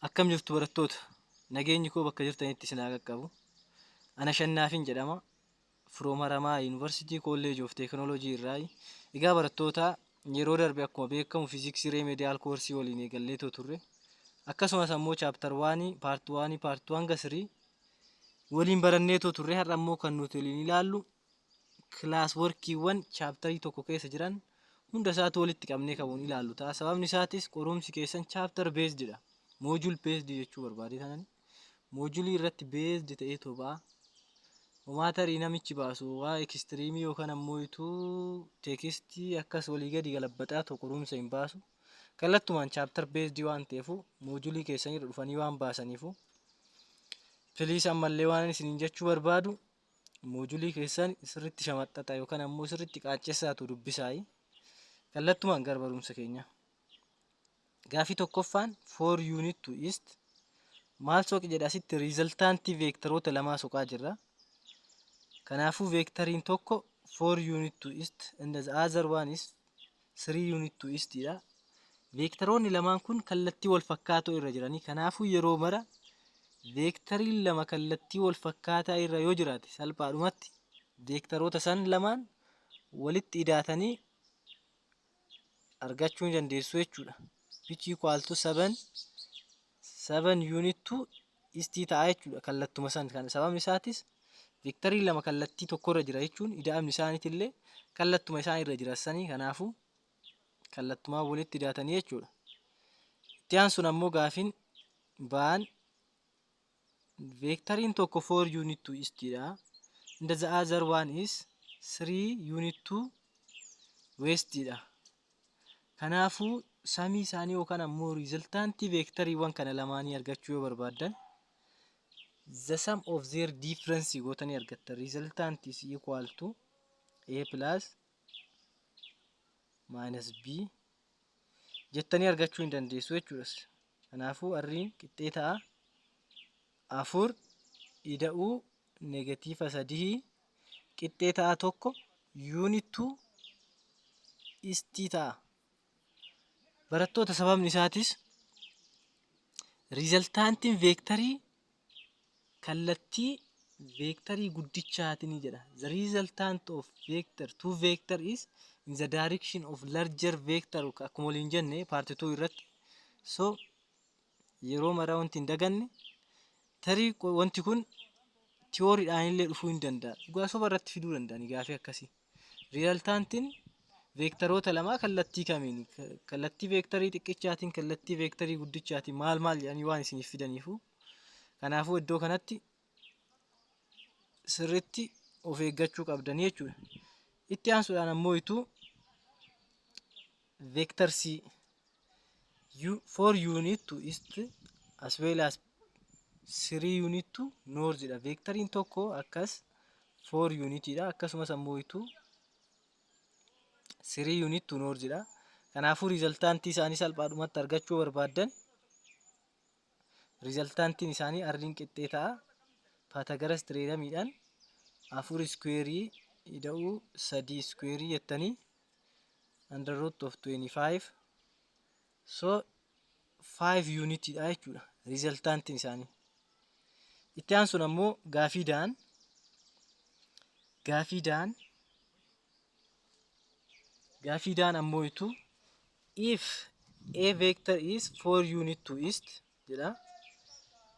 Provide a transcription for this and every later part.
Akkam jirtu barattoota? Nageenyi koo bakka jirtanitti isin haa qaqqabu. Ana Shannaafin jedhama. From Haramaa University College of Technology irraa. Egaa barattoota yeroo darbe akkuma beekamu fiiziksii remedial koorsii waliin eegalleetoo turre. Akkasumas ammoo chapter 1 part 1 part 2 hanga 3 waliin baranneetoo turre. Har'a ammoo kan nuti waliin ilaallu class workiiwwan chapterii tokko keessa jiran hunda isaatu walitti qabnee qabuun ilaallu ta'a. Sababni isaatis qorumsi keessan chapter based dha. Module based jechuu barbaade tanan modulii irratti based ta'ee ba'a. Homaatarii namichi baasu waa ekistiriimii yookaan ammoo ituu teekistii akkas walii gadi galabbataa tokko qorumsa hin baasu. Kallattumaan chapter based waan ta'eefu modulii keessan irra dhufanii waan baasaniifu piliis ammallee waan isiniin jechuu barbaadu modulii keessan sirriitti shamaxxata yookaan ammoo sirriitti qaaccessaatu dubbisaayi. Kallattumaan gara barumsa keenya. Gaafii tokkoffaan for unit to east maal soqi jedha asitti riizaltaantii veektaroota lamaa soqaa jirra. Kanaafuu veektariin tokko 4 unit to east and the other one is 3 unit to east dha. Veektaroonni lamaan kun kallattii wal fakkaatoo irra jiranii. Kanaafuu yeroo mara veektariin lama kallattii wal fakkaataa irra yoo jiraate salphaadhumatti veektaroota san lamaan walitti idaatanii argachuu ni dandeessu jechuudha. Which equal to 7 unit to east ta'a jechuudha kallattuma san. Kan sababni isaatis veektarii lama kallattii tokko irra jira jechuun ida'amni isaaniitillee kallattuma isaan irra jirassanii kanaafuu kallattumaa walitti idaatanii jechuudha. Itti aansuun ammoo gaafiin ba'an veektariin tokko 4 unit to east dha. And the other one is 3 unit to west dha. Kanaafuu samii isaanii yookaan ammoo riizaltaantii veektariiwwan kana lamaanii argachuu yoo barbaadan the sum of their difference gootanii argattan. Result is equal to a plus minus b jettanii argachuu hin dandeessu jechuudha. Kanaafuu arriin qixxee ta'a 4 ida'uu negatiiva 3 qixxee ta'a 1 unit to east ta'a. Barattoota sababni isaatis riizaltaantiin veektarii kallattii veektarii guddichaatiin jedha. The resultant of vector two vector is in the direction of larger vector akkuma waliin jenne part 2 irratti. So yeroo maraa wanti hin daganne tarii wanti kun tiyooriidhaan illee dhufuu hin danda'a. Dhugaa soba irratti fiduu danda'ani gaafii akkasii. Riizaltaantiin veektaroota lamaa kallattii kamiin kallattii veektarii xiqqishaatiin kallattii veektarii guddichaatiin maal jedhanii waan isiniif fidaniifu kanaafuu iddoo kanatti sirriitti of eeggachuu qabdanii jechuudha. Itti aansuudhaan ammoo ituu veektar C 4 unit to east as well as 3 unit to north dha. Veektariin tokko akkas 4 unitidha. Akkasumas ammoo ituu 3 unit to north dha. Kanaafuu riizaltaantii isaanii salphaadhumatti argachuu barbaadan riizaltaantiin isaanii arriin qixxee ta'a paatagaras tireedamiidhaan 4 squareii ida'uu 3 squareii jettanii under root of 25 so 5 unit dha jechuudha riizaltaantiin isaanii. Itti aansuun ammoo gaafii daan ammoo ituu if a vector is 4 unit to east jedha.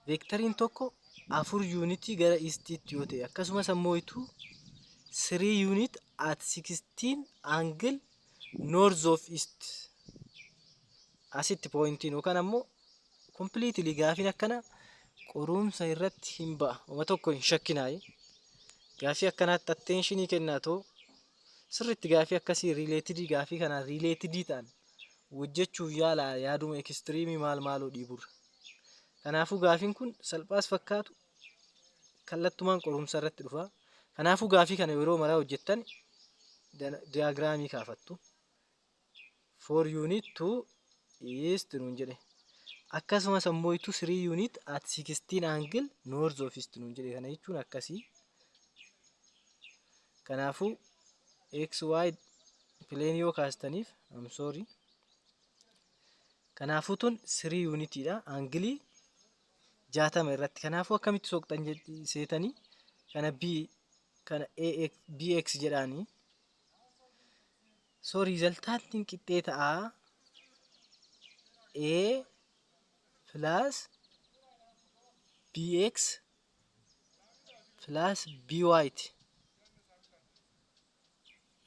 Veektariin tokko 4 unitii gara eastiitti yoo ta'e akkasumas ammoo ituu 3 unit at 16 angle north of east asitti pointiin yookaan ammoo completely gaafiin akkana qorumsa irratti hin ba'a. Uma tokko hin shakkinaayi. Gaafii akkanaatti attentionii kennaa too sirriitti gaafii akkasii riileetidii gaafii kanaan riileetidii ta'an hojjechuuf yaalaa yaaduma ekistiriimii maaloo dhiiburra. Kanaafuu gaafiin kun salphaas fakkaatu kallattumaan qorumsa irratti dhufa. Kanaafuu gaafii kana yeroo maraa hojjettan diyaagiraamii kaafattu. 4 unit to east nuun jedhe. Akkasumas ammoo 3 unit at 16 angle north of east nuun jedhe. Kana jechuun akkasii. Kanaafuu XY plane yoo kaastaniif kanaafuu tun 3 unitidha. Angilii 60 irratti. Kanaafuu akkamitti soqxan seetanii kana kana bx jedhaanii. So riizaltaantiin qixxee ta'a a plus bx plus by ti.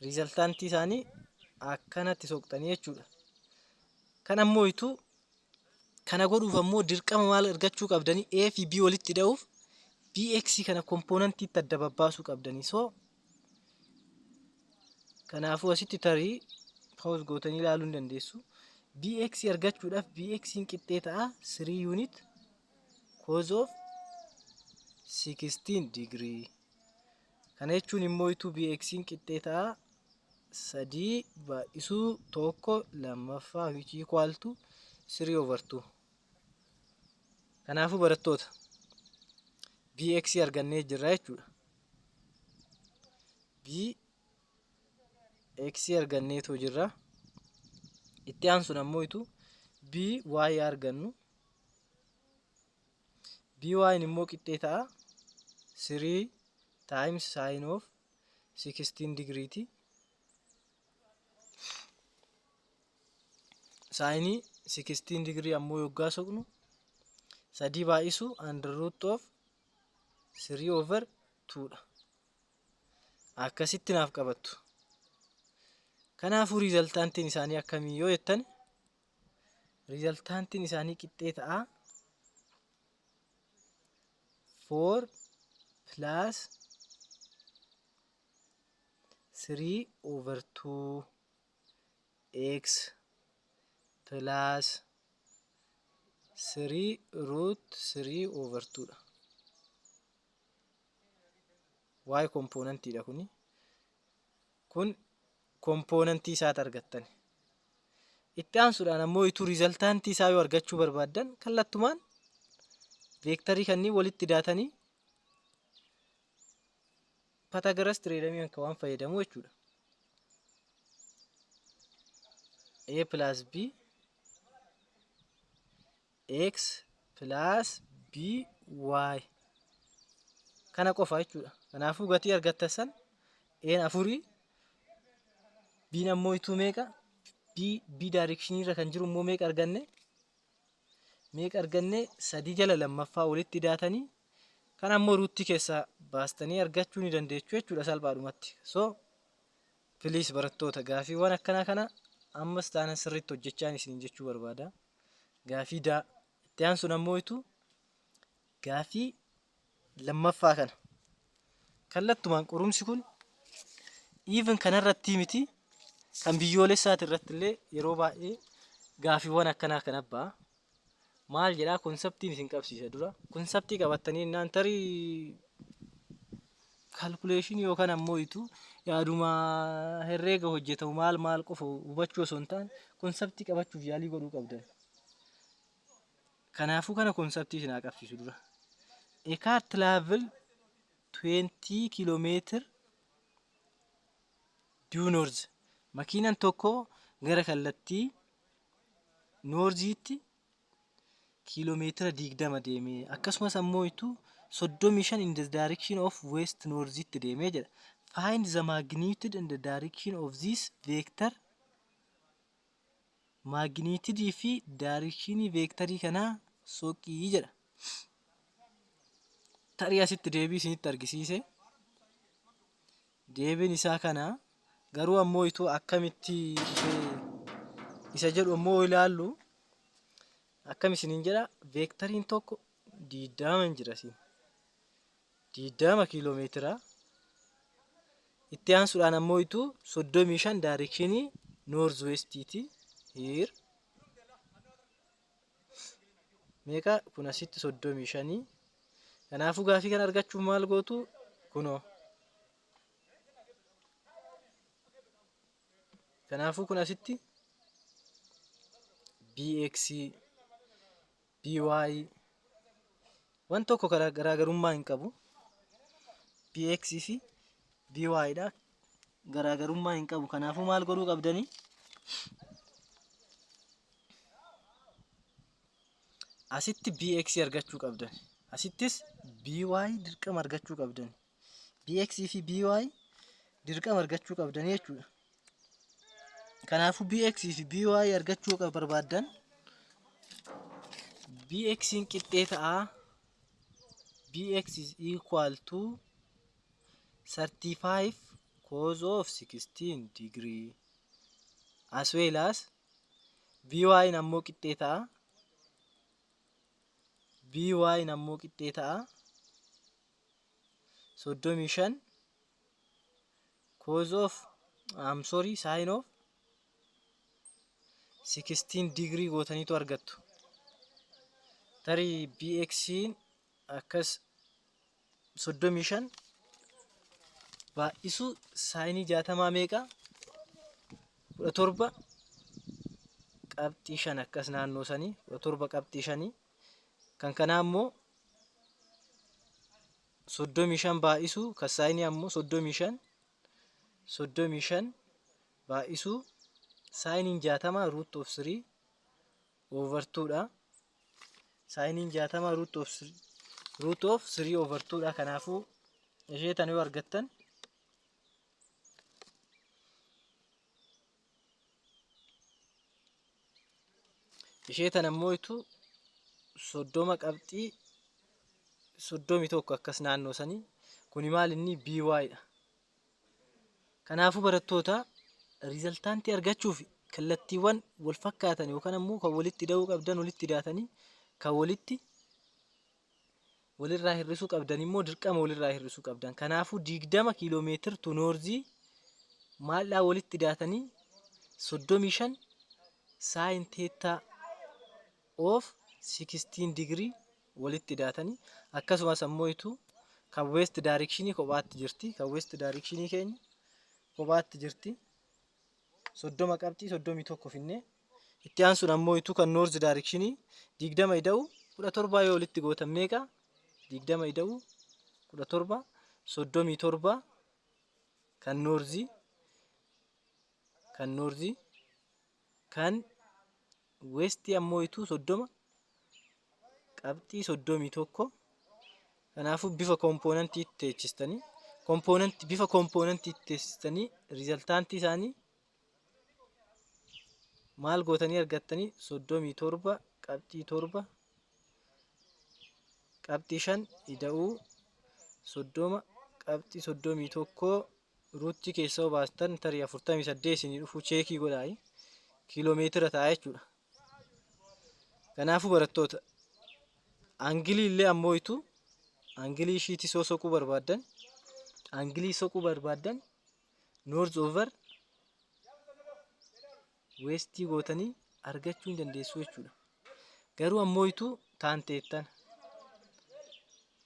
Riizaltaantii isaanii akkanatti soqxanii jechuudha. Kan ammoo itu kana godhuuf ammoo dirqama maal argachuu qabdanii a fi b walitti hidhuuf bx kana kompoonantiitti adda babbaasuu qabdanii. So kanaafuu asitti tarii pause gootanii ilaaluu hin dandeessu. bx argachuudhaaf bx qixxee ta'a 3 unit cos of 16 degree. Kana jechuun immoo itu bx qixxee ta'a 3 baay'isuu 1 which equal to 3/2. Kanaafuu barattoota bx argannee jirra jechuudha. bx arganneetoo jirra. Itti aansuun ammoo itu by argannu. by immoo qixxee ta'a 3 times sin of 16 degree ti. Sin 16 degree ammoo yoggaa soqnu 3 baay'isu under root of 3/2 dha. Akkasitti naaf qabattu. Kanaafuu riizaltaantiin isaanii akkamii yoo jettan riizaltaantiin isaanii qixxee ta'a 4 plus 3/2 x plus 3/3/2 dha. y kompoonantiidha kuni. Kun kompoonantii isaati argattan. Itti aansuudhaan ammoo itu riizaltaantii isaa yoo argachuu barbaaddan kallattumaan veektarii kanneen walitti daatanii Pythagoras tireedamii akka waan fayyadamu jechuudha. a plus b x plus by kana qofa jechuudha. Kanaafuu gatii argattan san a 4 b ammoo itu meeqa b direction irra kan jiru immoo meeqa arganne 3 jala lammaffaa walitti daatanii kan ammoo ruutii keessaa baastanii argachuu ni dandeessu jechuudha salphaadhumatti. So please barattoota gaafiiwwan akkanaa kana ammas taana sirriitti hojjechaan isin jechuu barbaada. Gaafii daa itti aansuun ammoo itu gaafii lammaffaa kana kallattumaan qorumsi kun even kanarratti miti kan biyyoolessaati irratti illee yeroo baay'ee gaafiiwwan akkanaa kan abbaa maal jedhaa konseptiin isin qabsiisa dura. Konseptii qabattanii innaan tarii calculation yookaan ammoo itu yaaduma herreega hojjetamu maal qofa hubachuu osoo hin taane konseptii qabachuuf yaalii godhuu qabdan. Kanaafuu kana konseptii isin qabsiisu dura. A car travel 20 kilometer due north. Makiinaan tokko gara kallattii noorziitti kiiloomeetira 20 deemee akkasumas ammoo itu 35 in the direction of west northitti deemee jedha. Find the magnitude and the direction of this vector. Magnitude fi direction vectorii kanaa soqii jedha. Tarii asitti deebii isinitti argisiise. Deebiin isaa kana garuu ammoo itu akkamitti isa jedhu ammoo ilaallu. Akkam isiniin jedha veektoriin tokko 20 jira siin 20 kiiloomeetira. Itti aansuudhaan ammoo itu 35 directionii north westiiti. Here meeqa kun asitti 35. Kanaafuu gaafii kana argachuuf maal gootu kunoo. Kanaafuu kun asitti bx by wan tokko garaagarummaa hin qabu. bx fi by dha garaagarummaa hin qabu. Kanaafuu maal godhuu qabdanii asitti bx argachuu qabdan. Asittis by dirqama argachuu qabdan. bx fi by dirqama argachuu qabdan jechuudha. Kanaafuu bx fi by argachuu barbaaddan bx qixxee ta'a. bx is equal to 35 cos of 16 degree as well as by ammoo qixxee ta'a. by ammoo qixxee ta'a 35 cos of sin of 16 degree gootaniitu argattu. Tarii bx akkas 35 baay'isu saayinii 60 meeqa 17 qabxii 5 akkas naannoo sanii 17 qabxii 5 kan kanaa ammoo 35 baay'isu kan saayinii ammoo 35 baay'isu saayiniin 60 root of 3 over 2 dha. Saayiniin 60 root of 3 over 2 dha. Kanaafuu ishee tan yoo argattan ishee tan ammoo 30 qabxii 31 akkas naannoo sanii kuni maal inni by dha. Kanaafuu barattoota riizaltaantii argachuuf kallattiiwwan wal fakkaatan yookaan ammoo kan walitti hidhuu qabdan walitti hidhaatanii kan walirraa hir'isuu qabdan immoo dirqama walirraa hir'isuu qabdan. Kanaafuu 20 kiiloomeetira tu noorzii maaldhaa walitti hidhaatanii 35 sin theta of 16 degree walitti hidhaatanii akkasumas ammoo kan west direction kophaatti jirti. Kan west direction keenya kophaatti jirti. 30 qabxii 31 finnee itti aansuun ammoo kan north direction 20 ida'u 17 yoo walitti gootan meeqa 20 ida'u 17 37 kan north kan west ammoo 30 qabxii 31. Kanaafuu bifa kompoonantii teechistanii bifa kompoonantii teessistanii riizaltaantii isaanii maal gootanii argattanii 37 qabxii 7 qabxii 5 ida'uu 30 qabxii 31 ruutii keessaa baastan tarii 48 isinii dhufu cheekii godhaa kiiloomeetira ta'a jechuudha. Kanaafuu barattoota angilii illee ammoo angilii ishiitii soquu barbaaddan angilii soquu barbaaddan north over westii gootanii argachuu hin dandeessu jechuudha. Garuu ammoo taan teettan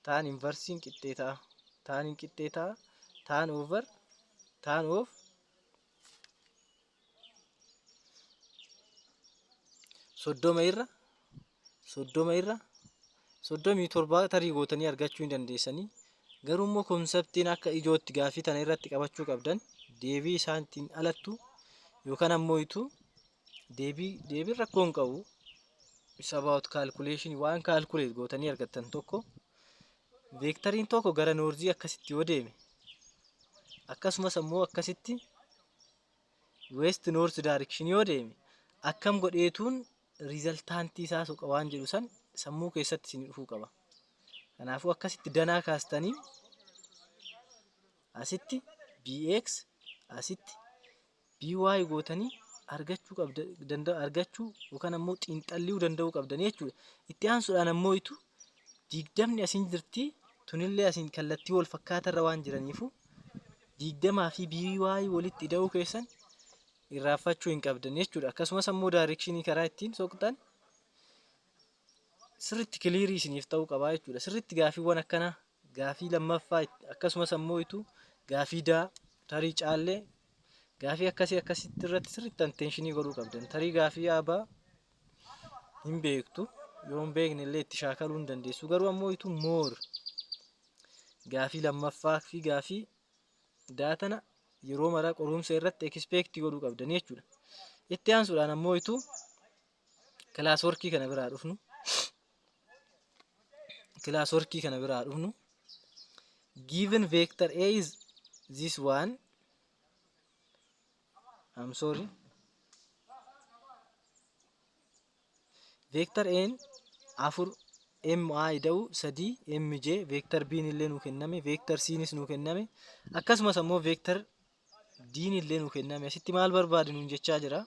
taan inversiin qixxee ta'a. Taaniin qixxee ta'a. Taan over taan of 30 irra 37 tarii gootanii argachuu hin dandeessanii. Garuu immoo konseptiin akka ijootti gaafii tana irratti qabachuu qabdan deebii isaaniitiin alattu yookaan ammoo deebii rakkoo hin qabu. It's about calculation waan calculate gootanii argattan tokko veektariin tokko gara noorzii akkasitti yoo deeme akkasumas ammoo akkasitti west north direction yoo deeme akkam godheetuun riizaltaantii isaa soqa waan jedhu san sammuu keessatti isin dhufuu qaba. Kanaafuu akkasitti danaa kaastanii asitti bx asitti by gootanii argachuu yookaan ammoo xiinxalliuu danda'uu qabdan jechuudha. Itti aansuudhaan ammoo 20 asin jirti tunillee asin kallattii wal fakkaatarra waan jiraniifu 20 fi by walitti hidhuu keessan irraanfachuu hin qabdan jechuudha. Akkasumas ammoo directionii karaa ittiin soqxan sirriitti kiliirii isiniif ta'uu qabaa jechuudha. Sirriitti gaafiiwwan akkanaa gaafii lammaffaa akkasumas ammoo gaafii tarii caallee gaafii akkasitti irratti sirriitti attentionii godhuu qabdan. Tarii gaafii abaa hin beektu yoo hin beekne illee itti shaakaluu hin dandeessu. Garuu ammoo moor gaafii lammaffaa fi gaafii daatana yeroo maraa qorumsa irratti expect godhuu qabdan jechuudha. Itti aansuudhaan ammoo kilaas workii kana biraa dhufnu class workii kana biraa dhufnu. Given vector A is this one. I'm sorry. Vector N afur MI da'u sadii MJ vector B illee nuu kenname vector C nis nuu kenname akkasumas ammoo vector D illee nuu kenname. Asitti maal barbaadu nuun jechaa jira?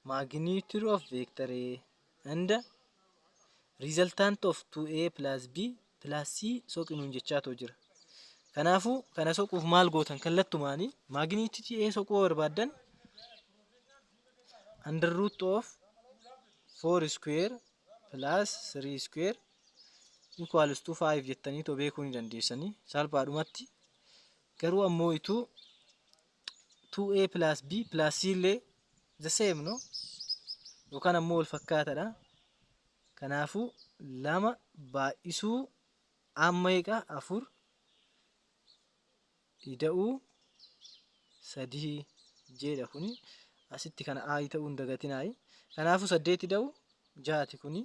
Magnitude of vector A and resultant of 2A plus B plus C soqi nuun jechaa jira. Kanaafuu kana soquuf maal gootan kallattumaanii magnitude A soquu barbaadan under root of 4 square plus 3 square equals to 5 jettanii to beekuu ni dandeessanii salphaadhumatti. Garuu ammoo 2A plus B plus C illee the same no? Yookaan ammoo wal fakkaataadha. Kanaafuu lama baay'isuu amma eegaa 4 ida'uu 3 jedha kuni asitti kana A ta'uu hin dagatinaayi. Kanaafuu 8 ida'uu 6 kuni.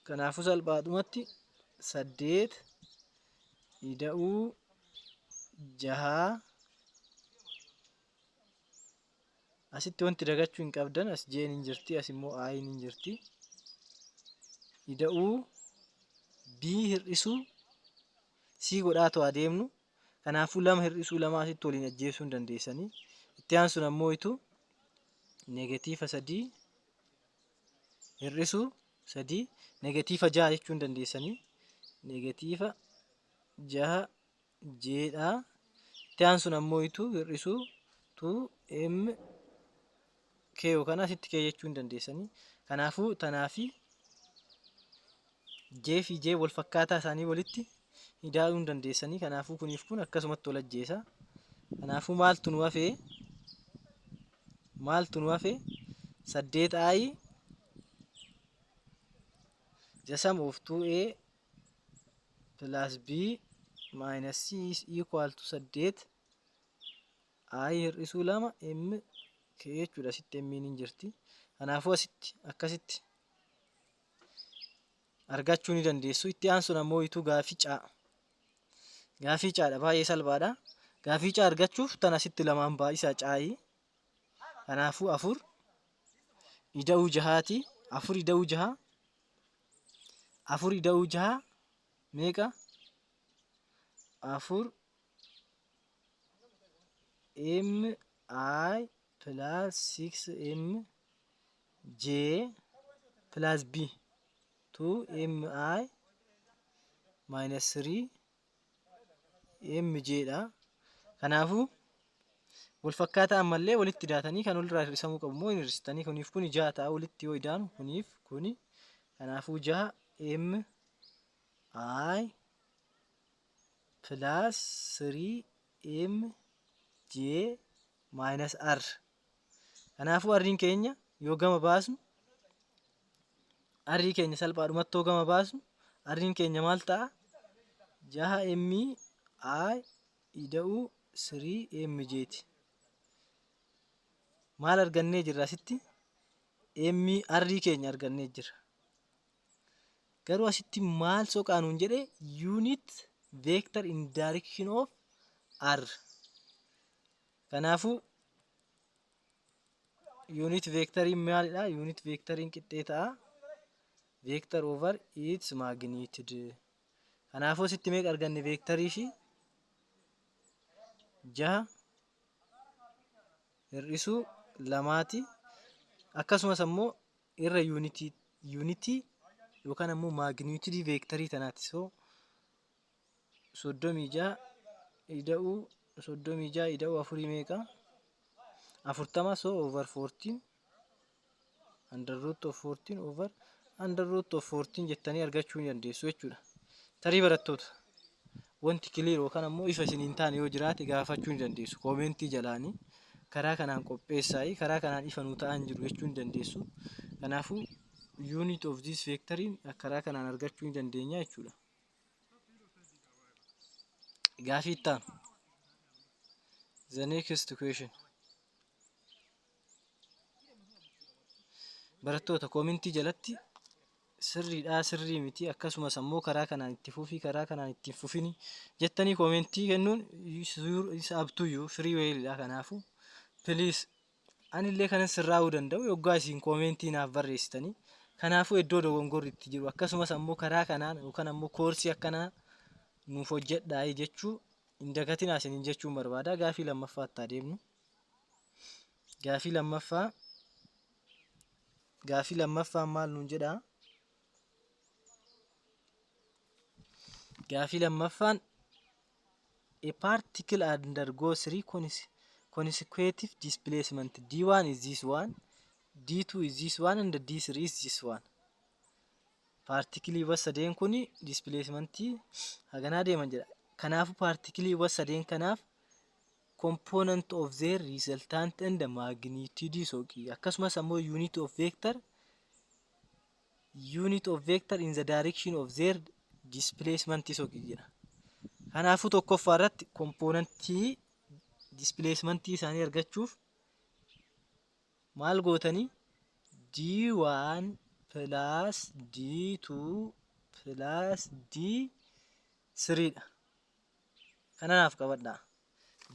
Kanaafuu salphaadhumatti 8 ida'uu 6 asitti wanti dagachuu hin qabdan as J'n hin jirti as immoo A'n hin jirti. Ida'uu B hir'isuu C godhaatu adeemnu. Kanaafuu lama hir'isuu lama asitti waliin ajjeesuu hin dandeessanii. Itti aansuun ammoo negatiiva 3 hir'isuu 3 negatiiva 6 jechuu hin dandeessanii. Negatiiva 6 jedha. Itti aansuun ammoo hir'isuu 2M K yookaan asitti K jechuu hin dandeessanii. Kanaafuu tanaafi J fi J wal fakkaataa isaanii walitti hidhaa'uu hin dandeessanii. Kanaafuu kuniif kun akkasumatti wal ajjeesa. Kanaafuu maaltu nu hafe? 8i the sum of 2A plus B minus C is equal to 8 I hir'isuu 2 M K jechuudha. Asitti M hin jirti. Kanaafuu asitti akkasitti argachuu ni dandeessu. Itti aansuun ammoo gaafii caadha. Baay'ee salphaadha. Gaafii caa argachuuf tan asitti lamaan baay'isaa caayi. Kanaafuu 4 ida'uu 6ti. 4 ida'uu 6 4 ida'uu 6 meeqa? 4 MI plus 6MJ plus B 2MI minus 3MJ dha. Kanaafuu wal fakkaataa ammallee walitti hidhaatanii kan walirraa hir'isamuu qabu moo hin hir'istanii kuniif kuni 6 ta'a walitti yoo hidhaanu kuniif kuni. Kanaafuu 6MI plus 3MJ minus R. Kanaafuu R'n keenya yoo gama baasnu R'n keenya salphaadhumatti yoo gama baasnu R'n keenya maal ta'a? 6MI ida'uu 3MJ'ti. Maal argannee jirra asitti? R keenya argannee jirra. Garuu asitti maal soqaa nuun jedhe? Unit vector in direction of R. Kanaafuu unit vectoriin maalidha? Unit vectoriin qixxee ta'a vector over its magnitude. Kanaafuu asitti meeqa arganne vectorii fi 6 hir'isuu 2ti. Akkasumas ammoo irra unity yookaan ammoo magnitude vectorii tanaati. So 36 ida'uu 4 meeqa? 40 so over 14 under root of 14 over under root of 14 jettanii argachuu ni dandeessu jechuudha. Tarii barattoota wanti clear yookaan ammoo ifa isin hin taane yoo jiraate gaafachuu ni dandeessu. Koomentii jalaanii karaa kanaan qopheessaayi karaa kanaan ifa nuu ta'an jiru jechuu ni dandeessu. Kanaafuu unit of this vectoriin karaa kanaan argachuu ni dandeenya jechuudha. Gaafii itti aanu. The next question. barattoota koomintii jalatti sirriidhaa sirrii miti akkasumas ammoo karaa kanaan itti fufii karaa kanaan itti hin fufini jettanii koomentii kennuun isa abtuyyuu firii weelidha. Kanaafuu piliis anillee kanan sirraa'uu danda'u yoggaa isin koomentii naaf barreessitanii. Kanaafuu iddoo dogongorri itti jiru akkasumas ammoo karaa kanaan yookaan ammoo koorsii akkanaa nuuf hojjedhaa jechuu hin dagatinaa isiniin jechuun barbaada. Gaafii lammaffaatti adeemnu. Gaafii lammaffaan maal nuun jedhaa? Gaafii lammaffaan a particle undergoes three consecutive displacement. D1 is this one, D2 is this one, and D3 is this one. Particle sadeen kuni displacementii haganaa deeman jedha. Kanaafuu particle sadeen kanaaf component of their resultant and the magnitude soqii akkasumas ammoo unit of vector in the direction of their displacement soqii jedha. Kanaafuu tokkoffaa irratti kompoonantii displacementii isaanii argachuuf maal gootanii D1 plus D2 plus D3 dha. Kanaaf qabadhaa.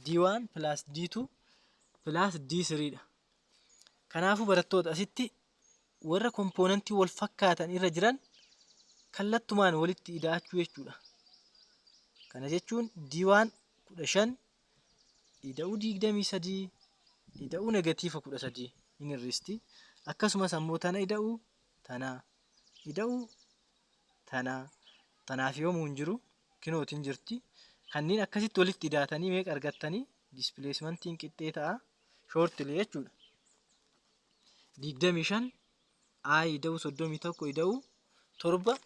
D1 plus D2 plus D3 dha. Kanaafuu barattoota asitti warra kompoonantii wal fakkaatan irra jiran kallattumaan walitti ida'achuu jechuudha. Kana jechuun D1 15 ida'uu 23 ida'uu negatiiva 13 hin hirristi. Akkasumas ammoo tana ida'uu tana ida'uu tanaaf yoomuu hin jiru kinootiin jirti. Kanneen akkasitti walitti idaatanii meeqa argattanii displacementiin qixxee ta'a shortly jechuudha. 25 I ida'uu 31 ida'uu 7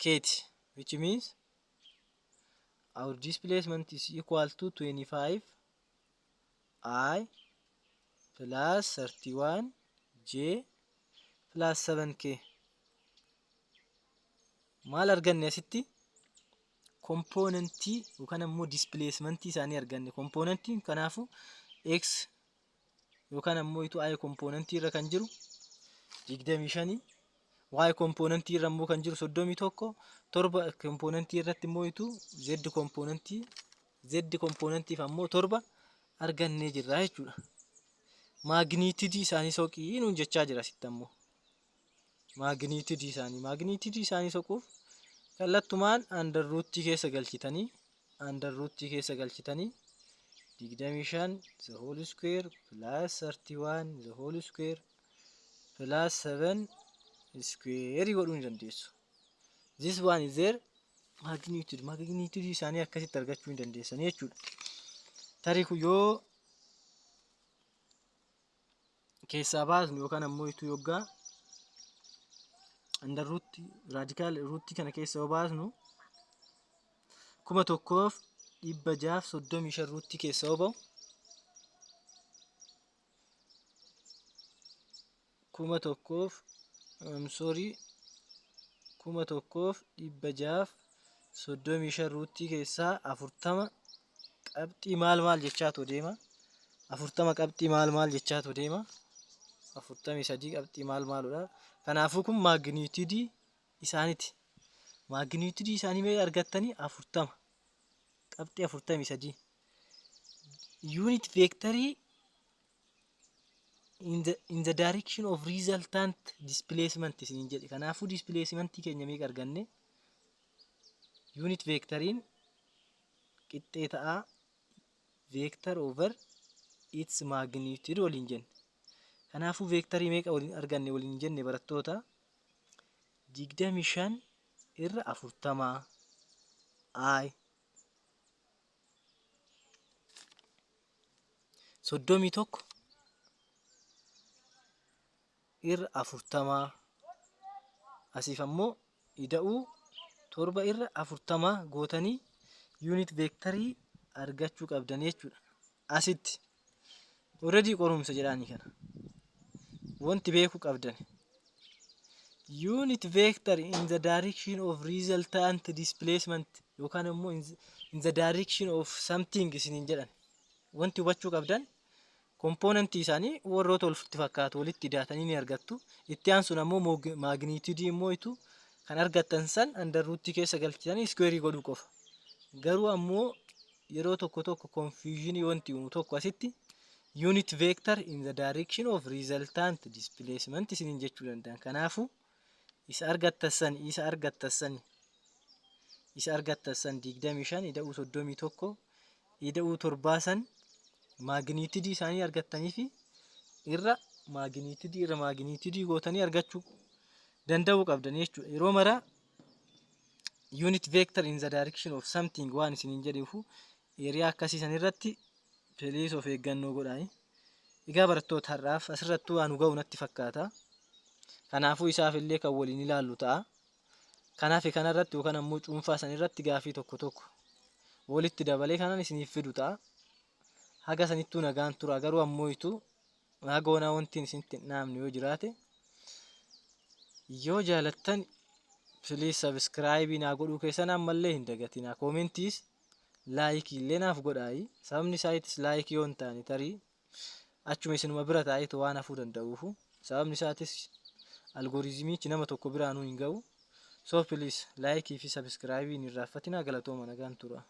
keeti, which means our displacement is equal to 25 I plus 31 J plus 7K. Maal arganne asitti? Kompoonantii yookaan ammoo displacementii isaanii arganne. Kompoonantiin kanaafuu X yookaan ammoo I kompoonantii irra kan jiru 25, Y kompoonantii irra ammoo kan jiru 31, 7 kompoonantii irratti immoo Z kompoonantiif ammoo 7 argannee jirra jechuudha. Maagniitidii isaanii soqii nuun jechaa jira asitti ammoo. Maagniitidii isaanii soquuf kallattumaan under ruutii keessa galchitanii 25 the whole square plus 31 the whole square plus 7 square godhuu ni dandeessu. This one is their magnitude. Magnitude isaanii akkasitti argachuu ni dandeessan jechuudha. Tarii kun yoo keessaa baasnu yookaan ammoo itu yoggaa under root radical root kana keessa yoo baasnu 1635 root keessa yoo ba'u 1635 root keessaa 40 qabxii maal jechaatu deema. 40 qabxii maal jechaatu deema. 43 qabxii maaludha. Kanaafuu kun maagniitidii isaaniiti. Maagniitidii isaanii meeqa argattanii? 40 qabxii 43. Unit vectorii in the direction of resultant displacement isiniin jedhe. Kanaafuu displacementii keenya meeqa arganne? Unit vectoriin qixxee ta'a vector over its magnitude waliin jenne. Kanaafuu vectorii meeqa waliin arganne waliin jenne barattoota 25 irra 40 I 31 irra 40 asiif ammoo ida'uu 7 irra 40 gootanii unit vectorii argachuu qabdan jechuudha. Asitti already qorumsa jedhanii kana wanti beekuu qabdan unit vector in the direction of resultant displacement yookaan ammoo in the direction of something isiniin jedhan wanti hubachuu qabdan kompoonentii isaanii warroota walitti fakkaatu walitti hidhaatanii ni argattu. Itti aansuun ammoo maagniitidii immoo itu kan argattan san andarruutti keessa galchitanii iskweerii godhuu qofa. Garuu ammoo yeroo tokko confusionii wanti uumu tokko asitti unit vector in the direction of resultant displacement isiniin jechuu danda'an. Kanaafuu isa argattan san 25 ida'uu 31 ida'uu 7 san maagniitidii isaanii argattanii fi irra maagniitidii gootanii argachuu danda'uu qabdan jechuudha. Yeroo mara unit vector in the direction of something waan isiniin jedhuufu eriyaa akkasii san irratti please of eeggannoo godhaa. Egaa barattoota har'aaf asirratti waan nu ga'u natti fakkaata. Kanaafuu isaaf illee kan waliin ilaallu ta'a. Kanaaf kanarratti yookaan ammoo cuunfaa san irratti gaafii tokko walitti dabalee kanan isiniif fidu ta'a. Haga sanittuu nagaan tura. Garuu ammoo itu hagoonaa wantiin isinitti hin dhaamne yoo jiraate yoo jaalattan please subscribe naa godhuu keessan ammallee hin dagatinaa. Koomentiis laayikii illee naaf godhaayi. Sababni isaatis laayikii yoo hin taane tarii achuma isinuma bira taa'eetu waan hafuu danda'uufu. Sababni isaatis algooriizimiichi nama tokko biraanuu hin ga'u. So please laayikii fi subscribe hin irraanfatinaa. Galatooma nagaan tura.